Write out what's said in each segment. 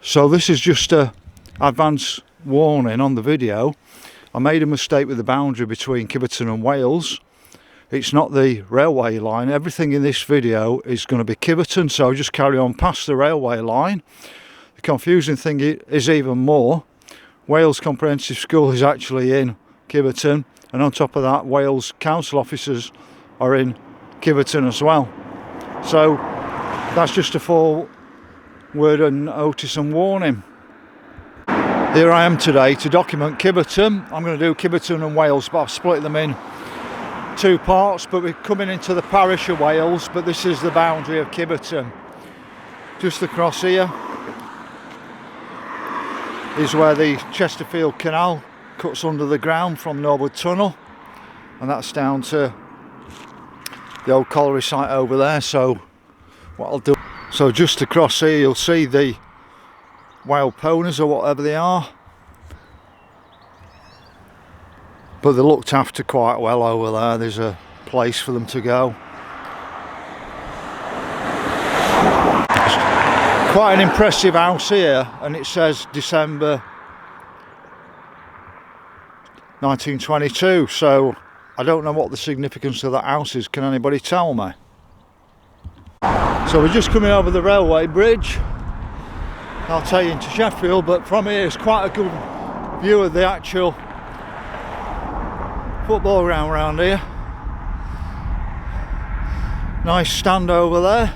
So this is just a advance warning on the video. I made a mistake with the boundary between Kiveton and Wales. It's not the railway line. Everything in this video is going to be Kiveton, so just carry on past the railway line. The confusing thing is even more. Wales Comprehensive School is actually in Kiveton, and on top of that, Wales council officers are in Kiveton as well. So that's just a forward and notice and warning. Here I am today to document Kiveton. I'm going to do Kiveton and Wales, but I've split them in two parts, but we're coming into the parish of Wales, but this is the boundary of Kiveton. Just across here is where the Chesterfield Canal cuts under the ground from Norwood Tunnel, and that's down to the old colliery site over there. So what I'll do, so just across here you'll see the wild ponies or whatever they are, but they're looked after quite well over there. There's a place for them to go. Quite an impressive house here, and it says December 1922, so I don't know what the significance of that house is. Can anybody tell me? So we're just coming over the railway bridge. I'll take you into Sheffield, but from here it's quite a good view of the actual football ground around here. Nice stand over there,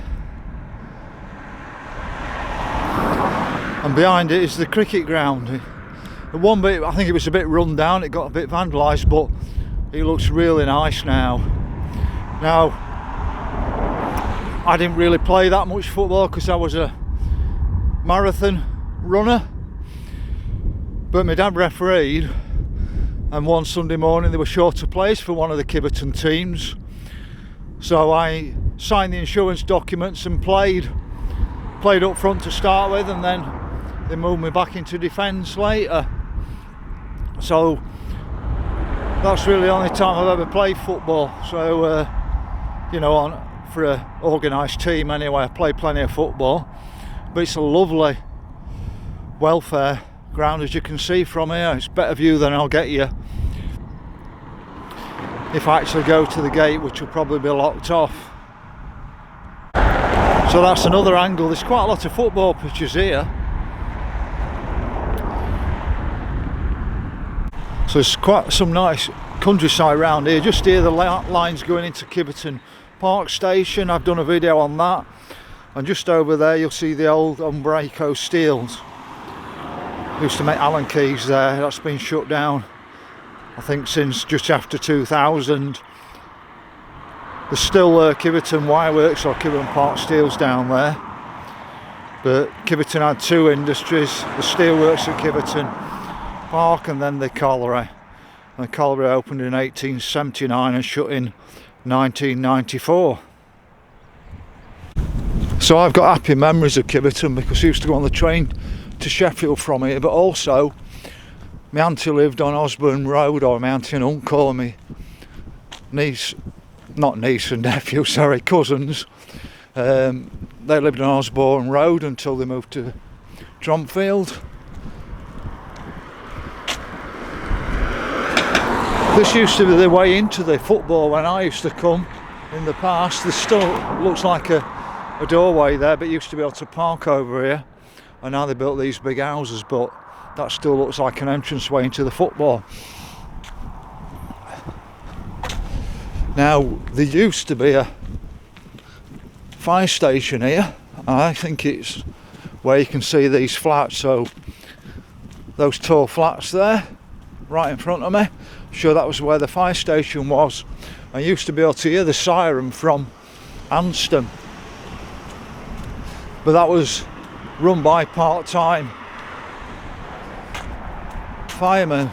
and behind it is the cricket ground. The one bit, I think it was a bit run down, it got a bit vandalised, but it looks really nice now. Now, I didn't really play that much football because I was a marathon runner, but my dad refereed, and one Sunday morning they were short of players for one of the Kiveton teams, so I signed the insurance documents and played up front to start with, and then they moved me back into defence later. So that's really the only time I've ever played football. So you know, for an organised team anyway, I play plenty of football. But it's a lovely welfare ground, as you can see from here. It's a better view than I'll get you if I actually go to the gate, which will probably be locked off. So that's another angle. There's quite a lot of football pitches here. So there's quite some nice countryside around here. Just here the lines going into Kiveton Park Station. I've done a video on that. And just over there you'll see the old Umbraco Steels. Used to make Allen keys there. That's been shut down, I think, since just after 2000. There's still Kiveton Wireworks or Kiveton Park Steels down there, but Kiveton had two industries: the steelworks at Kiveton Park and then the colliery. And the colliery opened in 1879 and shut in 1994. So I've got happy memories of Kiveton because I used to go on the train to Sheffield from here, but also my auntie lived on Osborne Road, or my auntie and uncle, and my niece, not niece and nephew, sorry, cousins, they lived on Osborne Road until they moved to Tromfield. This used to be the way into the football when I used to come in the past. There still looks like a doorway there, but you used to be able to park over here, and now they built these big houses, but that still looks like an entranceway into the football. Now, there used to be a fire station here. I think it's where you can see these flats, so those tall flats there right in front of me, I'm sure that was where the fire station was. I used to be able to hear the siren from Anston, but that was run by part-time firemen.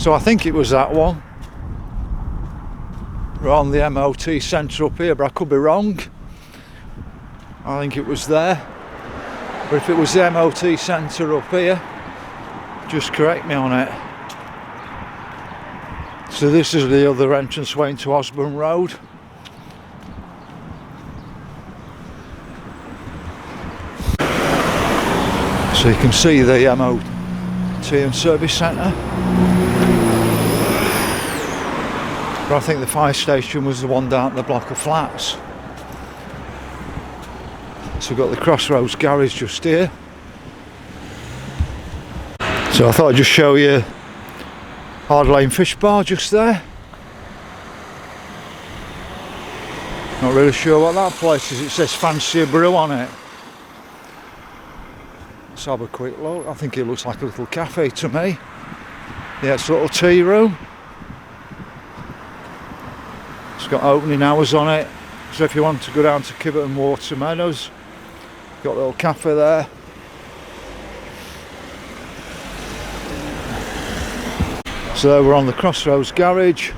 So I think it was that one, around the MOT centre up here, but I could be wrong. I think it was there, but if it was the MOT centre up here, just correct me on it. So this is the other entranceway into Osborne Road. So you can see the MOT and service centre. But I think the fire station was the one down at the block of flats. So we've got the Crossroads garage just here. So I thought I'd just show you Hard Lane Fish Bar just there. Not really sure what that place is. It says Fancy a Brew on it. Let's have a quick look. I think it looks like a little cafe to me. Yeah, it's a little tea room. It's got opening hours on it. So if you want to go down to Kiveton Water Meadows, got a little cafe there. So we're on the Crossroads garage.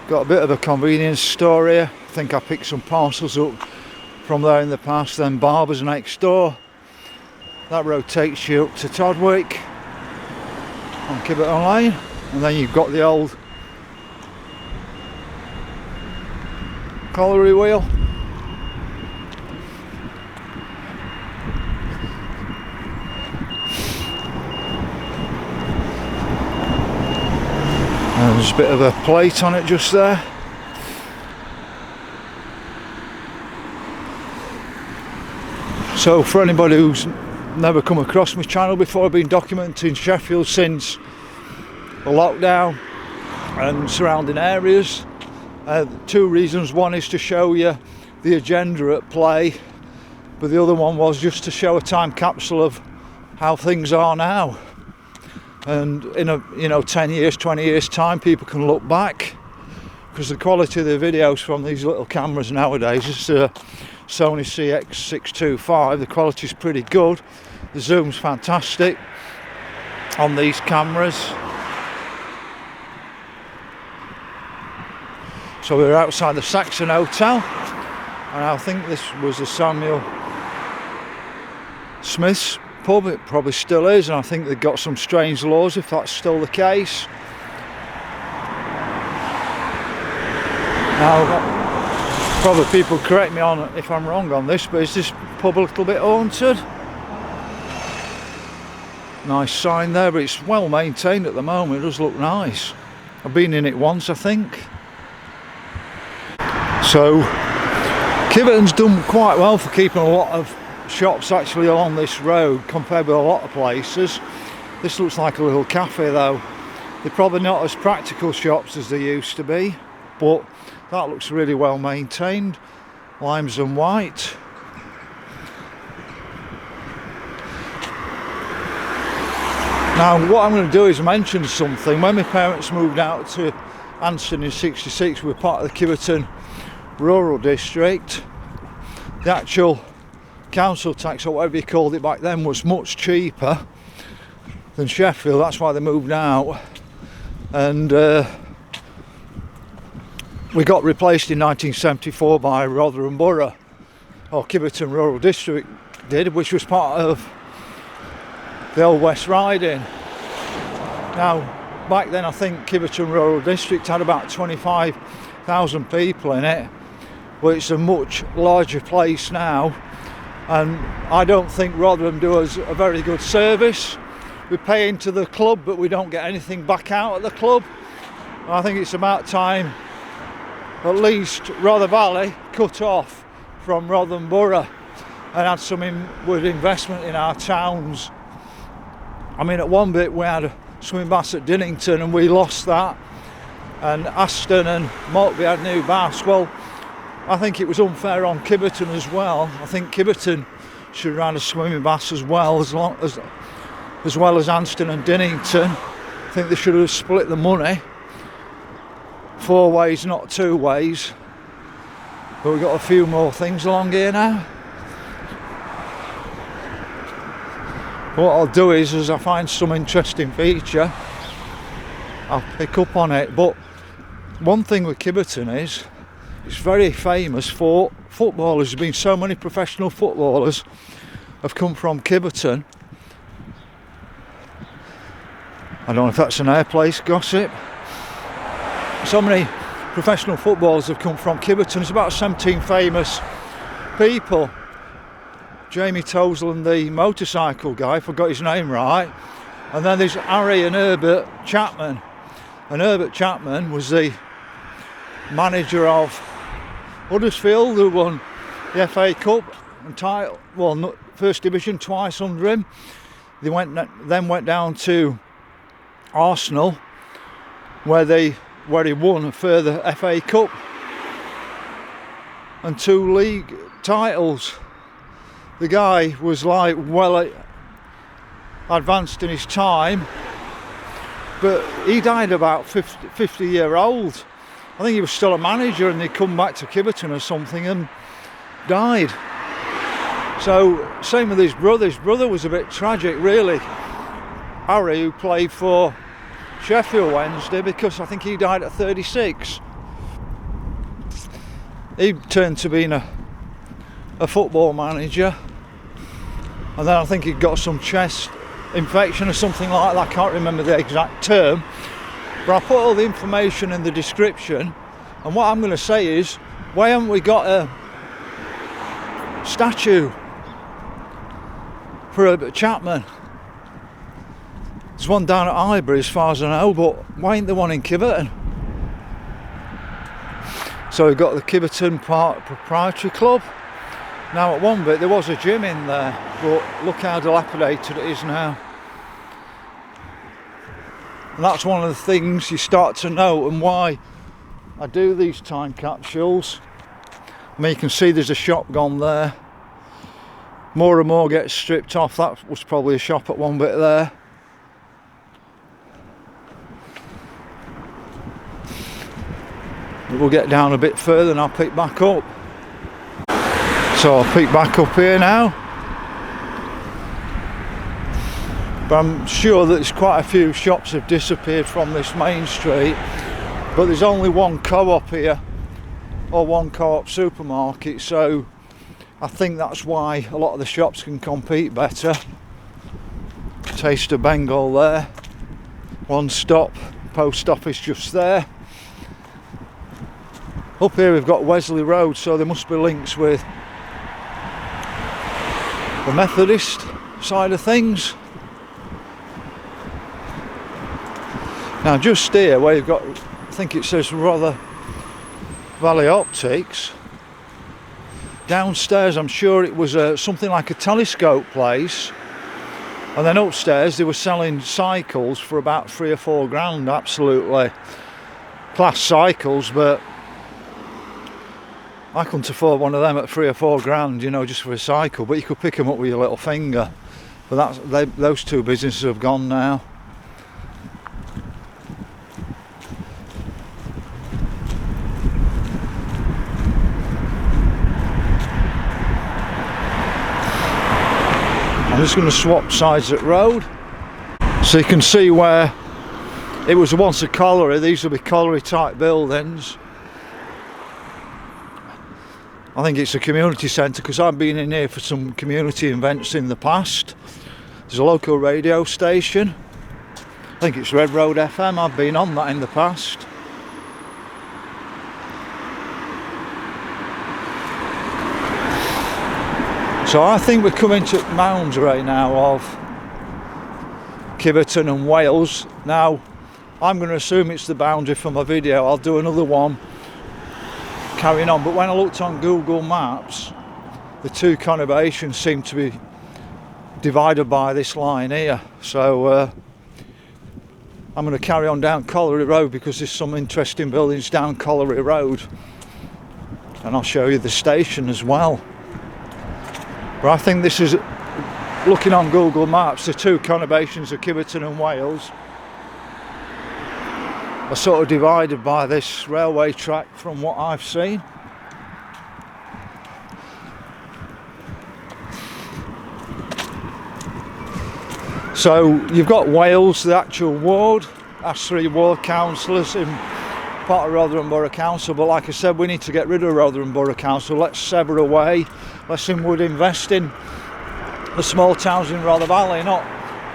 Got a bit of a convenience store here. I think I picked some parcels up from there in the past. Then Barber's next door. That road takes you up to Todwick on Kiveton Lane, and then you've got the old Colliery wheel. And there's a bit of a plate on it just there. So for anybody who's never come across my channel before, I've been documenting Sheffield since the lockdown and surrounding areas. Two reasons. One is to show you the agenda at play, but the other one was just to show a time capsule of how things are now. And in a 10 years, 20 years time, people can look back, because the quality of the videos from these little cameras nowadays is Sony CX625. The quality is pretty good. The zoom's fantastic on these cameras. So we're outside the Sampson Hotel, and I think this was the Samuel Smith's pub. It probably still is, and I think they've got some strange laws if that's still the case. Now, probably people correct me on if I'm wrong on this, but is this pub a little bit haunted? Nice sign there, but it's well maintained at the moment. It does look nice. I've been in it once, I think. So Kiveton's done quite well for keeping a lot of shops actually along this road compared with a lot of places. This looks like a little cafe though. They're probably not as practical shops as they used to be, but that looks really well maintained. Limes and white. Now what I'm going to do is mention something. When my parents moved out to Anston in '66, we were part of the Kiveton Rural District. The actual council tax, or whatever you called it back then, was much cheaper than Sheffield. That's why they moved out, and we got replaced in 1974 by Rotherham Borough, or Kiveton Rural District did, which was part of the old West Riding. Now back then I think Kiveton Rural District had about 25,000 people in it, but it's a much larger place now, and I don't think Rotherham do us a very good service. We pay into the club, but we don't get anything back out at the club. And I think it's about time at least Rother Valley cut off from Rotherham Borough and had some inward investment in our towns. I mean, at one bit we had a swimming baths at Dinnington and we lost that, and Aston and Maltby had new baths. Well, I think it was unfair on Kiveton as well. I think Kiveton should run a swimming baths as well as Anston and Dinnington. I think they should have split the money 4 ways, not 2 ways. But we've got a few more things along here now. What I'll do is, as I find some interesting feature, I'll pick up on it. But one thing with Kiveton is, it's very famous for footballers. There's been so many professional footballers have come from Kiveton. I don't know if that's an airplace gossip. So many professional footballers have come from Kiveton. There's about 17 famous people. Jamie Toseland, the motorcycle guy, if I got his name right. And then there's Harry and Herbert Chapman. And Herbert Chapman was the manager of Huddersfield, who won the FA Cup and title, well, First Division twice under him. They then went down to Arsenal, where he won a further FA Cup and 2 league titles. The guy was like well advanced in his time, but he died about 50-year-old. I think he was still a manager and he'd come back to Kiveton or something and died. So same with his brother. His brother was a bit tragic really. Harry, who played for Sheffield Wednesday, because I think he died at 36. He turned to being a football manager, and then I think he got some chest infection or something like that. I can't remember the exact term, but I put all the information in the description. And what I'm going to say is, why haven't we got a statue for Herbert Chapman? There's one down at Highbury as far as I know, but why ain't there one in Kiveton? So we've got the Kiveton Park Proprietary Club. Now at one bit there was a gym in there, but look how dilapidated it is now. And that's one of the things you start to know, and why I do these time capsules. I mean, you can see there's a shop gone there. More and more gets stripped off. That was probably a shop at one bit there. We'll get down a bit further and I'll pick back up. So I'll pick back up here now. But I'm sure that there's quite a few shops have disappeared from this main street. But there's only one co-op here, or one co-op supermarket, so I think that's why a lot of the shops can compete better. Taste of Bengal there. One stop, post office just there. Up here we've got Wesley Road, so there must be links with the Methodist side of things. Now just here where you've got, I think it says Rother Valley Optics. Downstairs I'm sure it was something like a telescope place. And then upstairs they were selling cycles for about 3 or 4 grand, absolutely class cycles, but I couldn't afford one of them at 3 or 4 grand, you know, just for a cycle, but you could pick them up with your little finger. But those 2 businesses have gone now. I'm just going to swap sides at road so you can see where it was once a colliery. These will be colliery type buildings. I think it's a community centre because I've been in here for some community events in the past. There's a local radio station. I think it's Red Road FM. I've been on that in the past. So I think we're coming to boundary now of Kiveton and Wales. Now I'm going to assume it's the boundary for my video. I'll do another one carrying on, but when I looked on Google Maps, the 2 conurbations seem to be divided by this line here. So I'm going to carry on down Colliery Road because there's some interesting buildings down Colliery Road, and I'll show you the station as well. But I think this is, looking on Google Maps, the 2 conurbations of Kiveton and Wales are sort of divided by this railway track from what I've seen. So you've got Wales, the actual ward, that's 3 ward councillors in part of Rotherham Borough Council, but like I said, we need to get rid of Rotherham Borough Council. Let's sever away. Would invest in the small towns in Rother Valley, not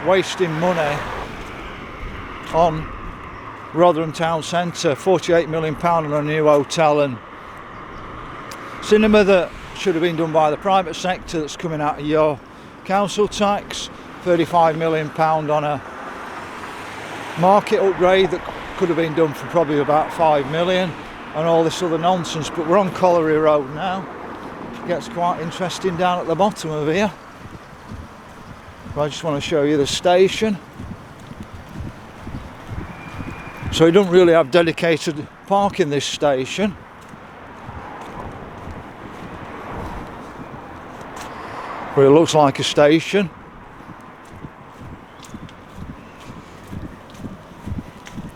wasting money on Rotherham Town Centre. £48 million on a new hotel and cinema that should have been done by the private sector that's coming out of your council tax. £35 million on a market upgrade that could have been done for probably about 5 million, and all this other nonsense. But we're on Colliery Road now. It gets quite interesting down at the bottom of here. But I just want to show you the station. So you don't really have dedicated parking this station. But it looks like a station.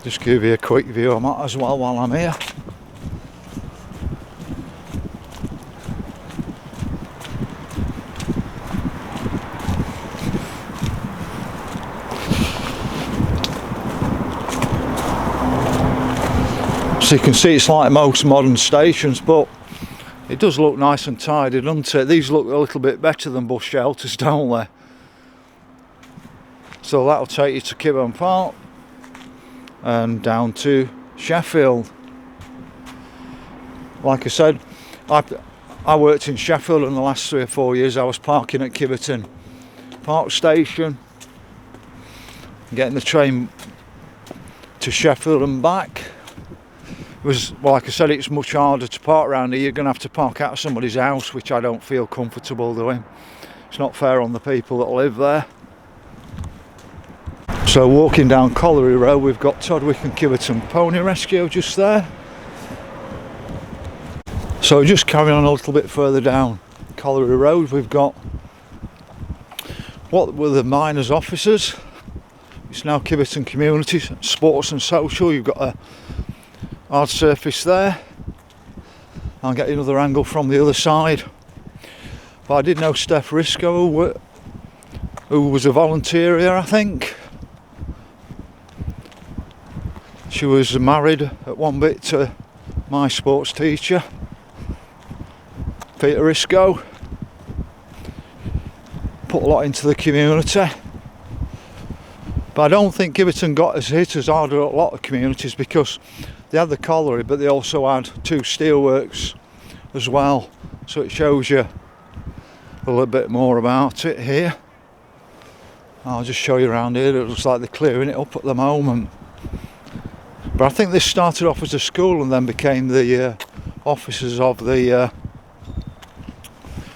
Just give you a quick view of that as well while I'm here. So you can see it's like most modern stations, but it does look nice and tidy, doesn't it? These look a little bit better than bus shelters, don't they? So that'll take you to Kiveton Park and down to Sheffield. Like I said, I worked in Sheffield in the last 3 or 4 years. I was parking at Kiveton Park Station, getting the train to Sheffield and back. It was, well, like I said, it's much harder to park around here. You're going to have to park out of somebody's house, which I don't feel comfortable doing. It's not fair on the people that live there. So walking down Colliery Road, we've got Todwick and Kiveton Pony Rescue just there. So just carrying on a little bit further down Colliery Road, we've got what were the miners' offices. It's now Kiveton Community, Sports and Social. You've got a hard surface there. I'll get another angle from the other side. But I did know Steph Risco, who was a volunteer here, I think. She was married at one bit to my sports teacher, Peter Risco. Put a lot into the community. But I don't think Kiveton got as hit as hard as a lot of communities, because they had the colliery, but they also had 2 steelworks as well. So it shows you a little bit more about it here. I'll just show you around here. It looks like they're clearing it up at the moment. But I think this started off as a school and then became the offices of the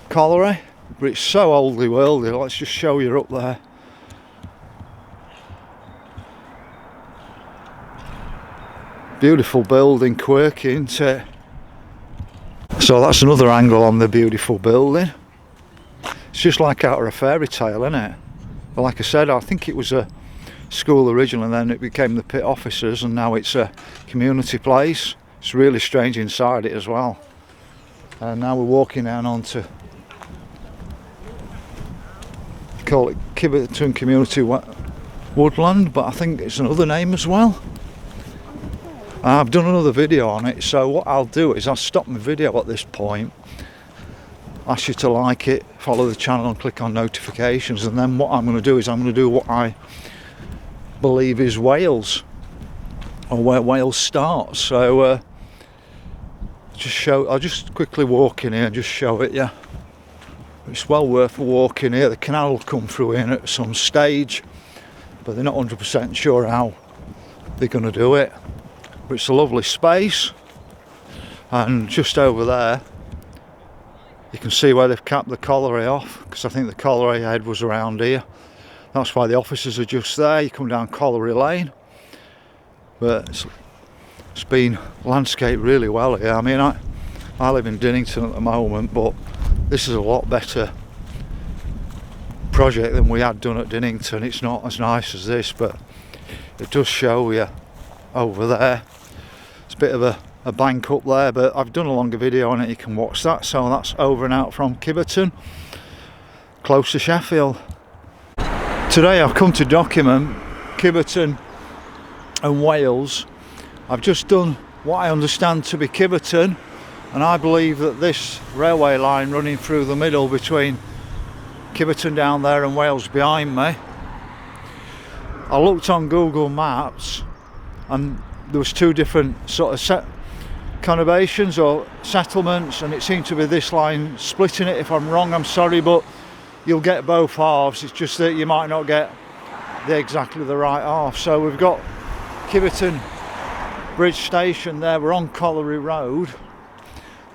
colliery. But it's so oldly worldly. Let's just show you up there. Beautiful building, quirky, isn't it? So that's another angle on the beautiful building. It's just like out of a fairy tale, isn't it? But like I said, I think it was a school originally, and then it became the pit officers, and now it's a community place. It's really strange inside it as well. And now we're walking down onto, call it Kiveton Community Woodland, but I think it's another name as well. I've done another video on it, so what I'll do is I'll stop my video at this point, ask you to like it, follow the channel and click on notifications, and then what I'm going to do is I'm going to do what I believe is Wales, or where Wales starts. So I'll just quickly walk in here and just show it you. It's well worth walking here. The canal will come through here at some stage, but they're not 100% sure how they're going to do it. But it's a lovely space, and just over there you can see where they've capped the colliery off, because I think the colliery head was around here. That's why the offices are just there. You come down Colliery Lane, but it's been landscaped really well here. I mean, I live in Dinnington at the moment, but this is a lot better project than we had done at Dinnington. It's not as nice as this, but it does show you over there. It's a bit of a bank up there, but I've done a longer video on it, you can watch that. So that's over and out from Kiveton, close to Sheffield. Today I've come to document Kiveton and Wales. I've just done what I understand to be Kiveton, and I believe that this railway line running through the middle between Kiveton down there and Wales behind me, I looked on Google Maps and there was 2 different sort of conurbations or settlements, and it seemed to be this line splitting it. If I'm wrong, I'm sorry, but you'll get both halves. It's just that you might not get exactly the right half. So we've got Kiveton Bridge Station there. We're on Colliery Road,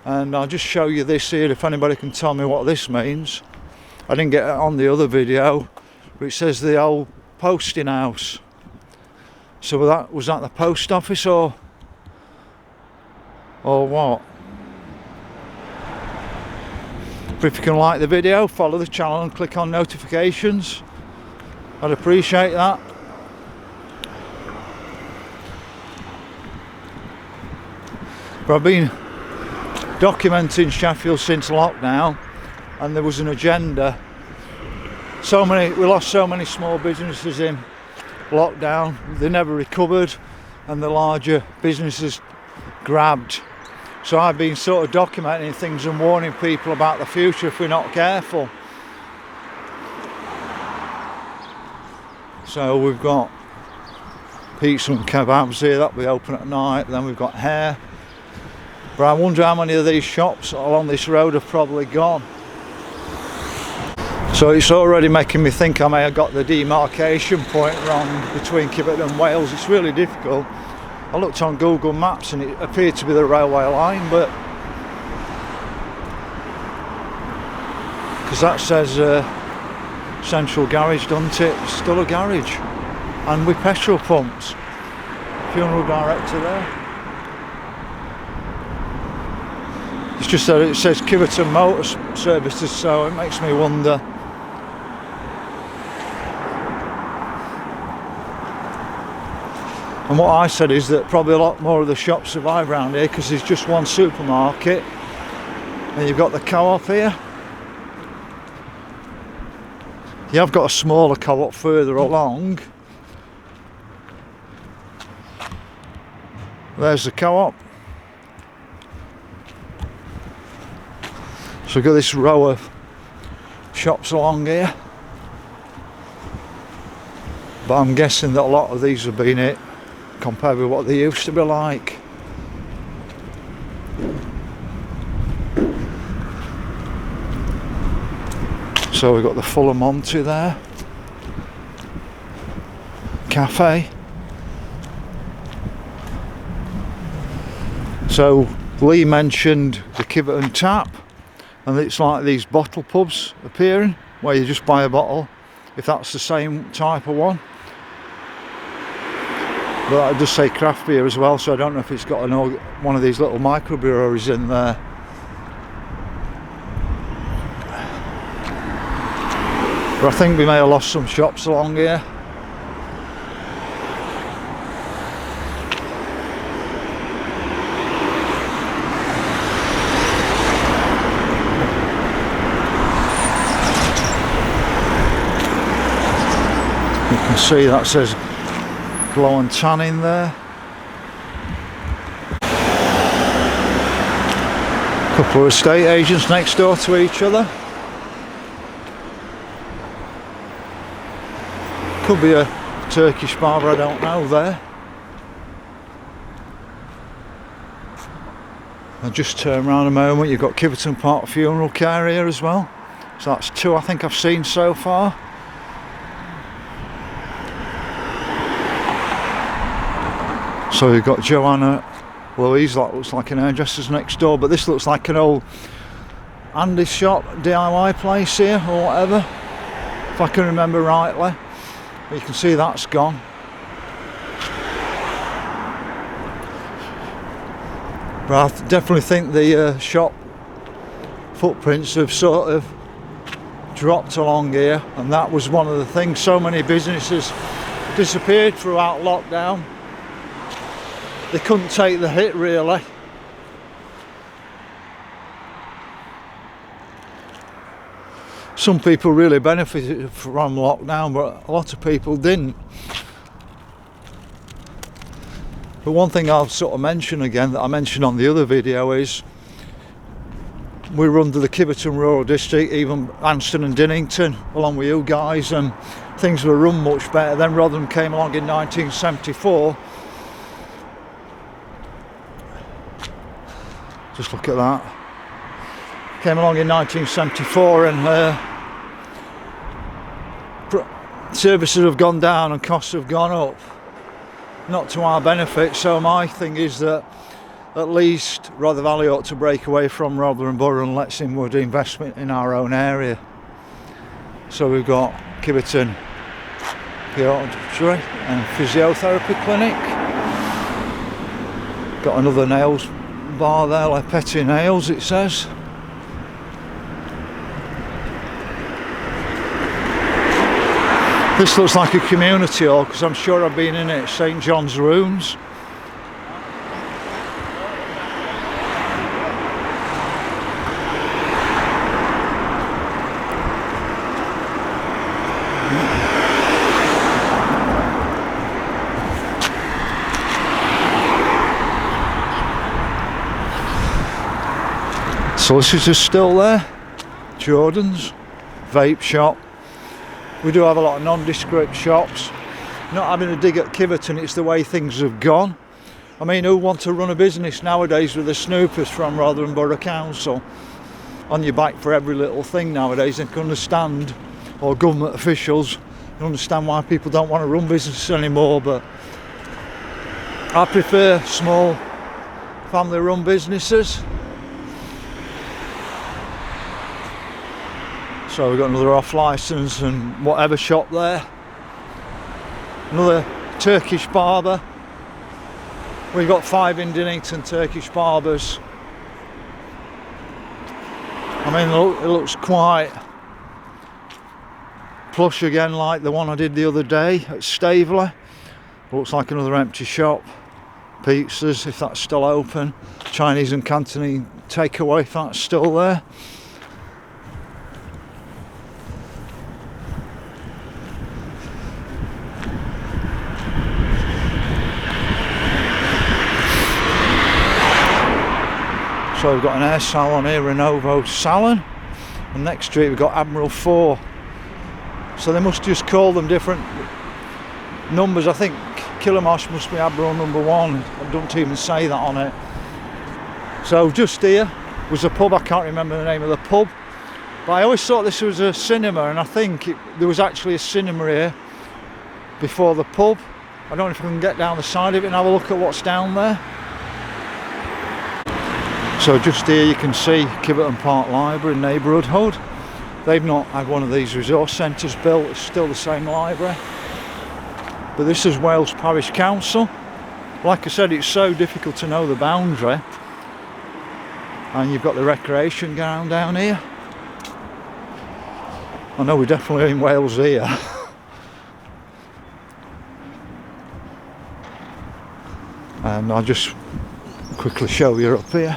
and I'll just show you this here if anybody can tell me what this means. I didn't get it on the other video, but it says the old posting house. So was that the post office or what? But if you can like the video, follow the channel and click on notifications, I'd appreciate that. But I've been documenting Sheffield since lockdown, and there was an agenda. We lost so many small businesses in lockdown, they never recovered, and the larger businesses grabbed. So I've been sort of documenting things and warning people about the future if we're not careful. So we've got pizza and kebabs here, that'll be open at night. Then we've got hair. But I wonder how many of these shops along this road have probably gone. So it's already making me think I may have got the demarcation point wrong between Kiveton and Wales. It's really difficult. I looked on Google Maps and it appeared to be the railway line, but because that says Central Garage, doesn't it? It's still a garage, and with petrol pumps. Funeral director there. It's just that it says Kiveton Motor Services, so it makes me wonder. And what I said is that probably a lot more of the shops survive around here because there's just one supermarket, and you've got the co-op here. You have got a smaller co-op further along. There's the co-op. So we've got this row of shops along here, but I'm guessing that a lot of these have been hit compared with what they used to be like. So we've got the Fuller Monty there, cafe. So Lee mentioned the Kiveton tap, and it's like these bottle pubs appearing where you just buy a bottle, if that's the same type of one. But I just say craft beer as well, so I don't know if it's got one of these little microbreweries in there. But I think we may have lost some shops along here. You can see that says Glow and Tan in there. A couple of estate agents next door to each other. Could be a Turkish barber, I don't know there. I'll just turn around a moment. You've got Kiveton Park Funeral Care here as well. So that's two I think I've seen so far. So we've got Joanna Louise, that looks like an hairdresser's next door, but this looks like an old Andy's shop, DIY place here or whatever, if I can remember rightly. But you can see that's gone. But I definitely think the shop footprints have sort of dropped along here, and that was one of the things. So many businesses disappeared throughout lockdown. They couldn't take the hit really. Some people really benefited from lockdown, but a lot of people didn't. But one thing I'll sort of mention again that I mentioned on the other video is we were under the Kiveton Rural District, even Anston and Dinnington, along with you guys, and things were run much better. Then Rotherham came along in 1974. Just look at that. Came along in 1974 and services have gone down and costs have gone up. Not to our benefit, so my thing is that at least Rother Valley ought to break away from Rother and Borough and let inward investment in our own area. So we've got Kiveton and physiotherapy clinic. Got another nails bar there, like Petty Nails it says. This looks like a community hall because I'm sure I've been in it, St John's Rooms. Solicitors still there, Jordan's, vape shop. We do have a lot of nondescript shops. Not having a dig at Kiveton, it's the way things have gone. I mean, who want to run a business nowadays with the snoopers from Rother and Borough Council on your back for every little thing nowadays? And can understand, or government officials can understand why people don't want to run businesses anymore, but I prefer small family run businesses. So we've got another off licence and whatever shop there. Another Turkish barber. We've got 5 in Dunedin Turkish barbers. I mean, it looks quite plush again, like the one I did the other day at Staveley. Looks like another empty shop. Pizzas, if that's still open. Chinese and Cantonese takeaway, if that's still there. So we've got an hair salon here, Renovo Salon, and next to it we've got Admiral 4. So they must just call them different numbers. I think Killamosh must be Admiral number 1. I don't even say that on it. So just here was a pub. I can't remember the name of the pub, but I always thought this was a cinema, and I think there was actually a cinema here before the pub. I don't know if I can get down the side of it and have a look at what's down there. So just here you can see Kiveton Park Library neighbourhood. They've not had one of these resource centres built, it's still the same library. But this is Wales Parish Council. Like I said, it's so difficult to know the boundary. And you've got the recreation ground down here. I know we're definitely in Wales here. And I'll just quickly show you up here.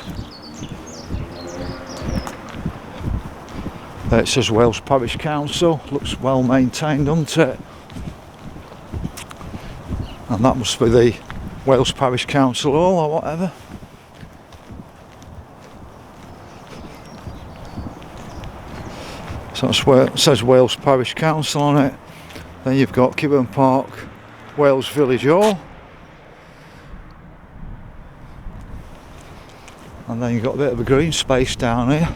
There it says Wales Parish Council. Looks well maintained, doesn't it? And that must be the Wales Parish Council Hall or whatever. So that's where it says Wales Parish Council on it. Then you've got Kiveton Park, Wales Village Hall. And then you've got a bit of a green space down here.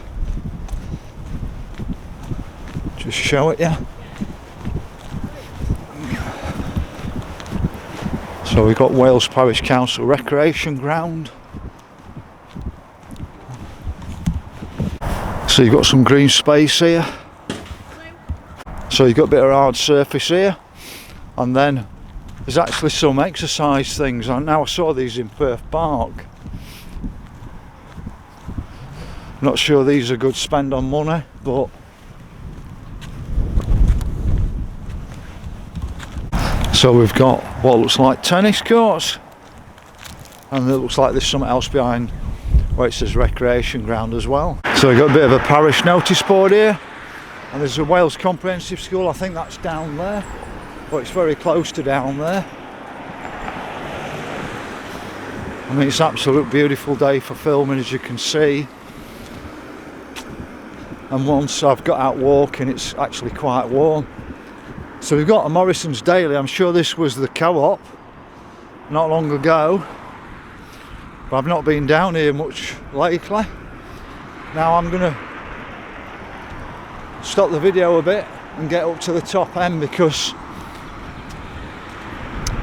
Just show it you. So we've got Wales Parish Council Recreation Ground. So you've got some green space here. So you've got a bit of hard surface here. And then there's actually some exercise things. Now I saw these in Perth Park. Not sure these are good spend on money, but so we've got what looks like tennis courts, and it looks like there's something else behind where it says recreation ground as well. So we've got a bit of a parish notice board here, and there's a Wales Comprehensive School. I think that's down there, but it's very close to down there. I mean, it's an absolute beautiful day for filming, as you can see. And once I've got out walking, it's actually quite warm. So we've got a Morrison's Daily. I'm sure this was the co-op not long ago. but I've not been down here much lately. Now I'm going to stop the video a bit and get up to the top end because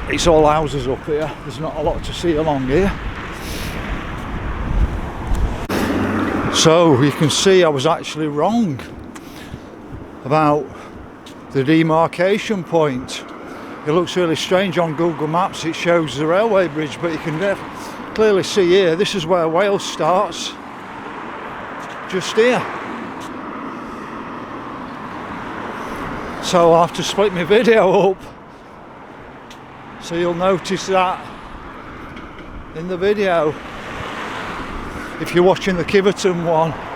it's all houses up here. There's not a lot to see along here. So you can see I was actually wrong about the demarcation point. It looks really strange on Google Maps. It shows the railway bridge, but you can clearly see here, this is where Wales starts, just here. So I'll have to split my video up, so you'll notice that in the video if you're watching the Kiveton one.